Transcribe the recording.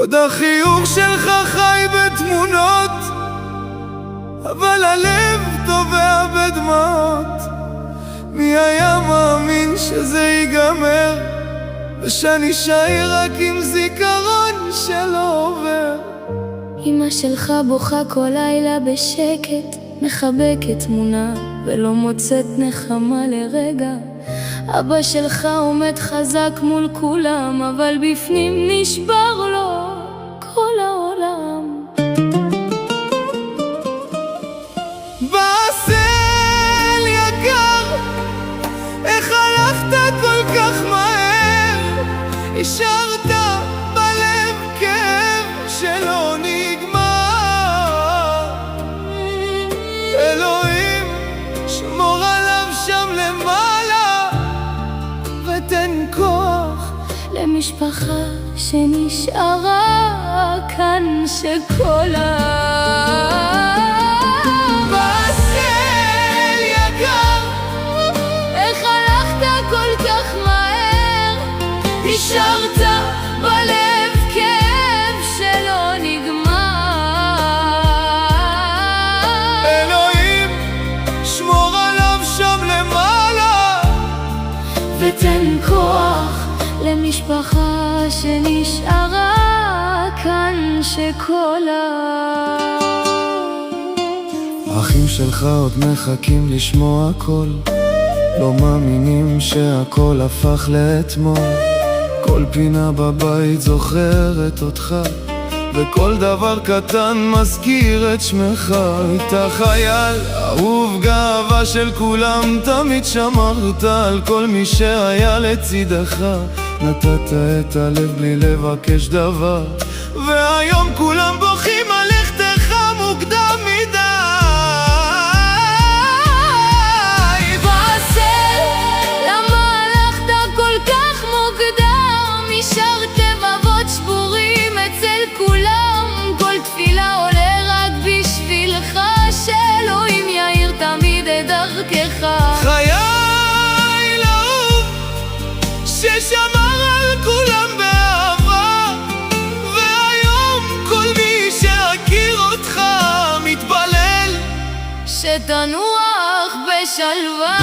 עוד החיוך שלך חי בתמונות, אבל הלב טובע בדמעות. מי היה מאמין שזה ייגמר, ושאני שייך רק עם זיכרון שלא עובר. אמא שלך בוכה כל לילה בשקט, מחבקת תמונה ולא מוצאת נחמה לרגע. אבא שלך עומד חזק מול כולם, אבל בפנים נשבר לו כל העולם. באסל יקר, איך הלכת כל כך מהר, השארת בלב כאב שלא נגמר. אלוהים שמור עליו שם למעלה, ותן כוח למשפחה שנשארה כאן שכל באסל יקר, איך הלכת כל כך מהר, השארת בלב כאב שלא נגמר. אלוהים שמור עליו שם למעלה, ותן כוח למשפחה שנשארה כאן שכל האחים שלך עוד מחכים לשמוע הכל, לא מאמינים שהכל הפך לאתמול. כל פינה בבית זוכרת אותך, וכל דבר קטן מזכיר את שמך. אתה חייל אהוב, גאווה של כולם, תמיד שמרת על כל מי שהיה לצידך. נתת את הלב בלי לבקש דבר, והיום כולם בוכים על לכתך מוקדם מדי. באסל, למה הלכת כל כך מוקדם? השארתם אבות שבורים אצל כולם. כל תפילה עולה רק בשבילך, שאלוהים יאיר תמיד את דרכך. חייל אהוב ששמר על כולם באהבה, והיום כל מי שהכיר אותך מתפלל שתנוח בשלווה.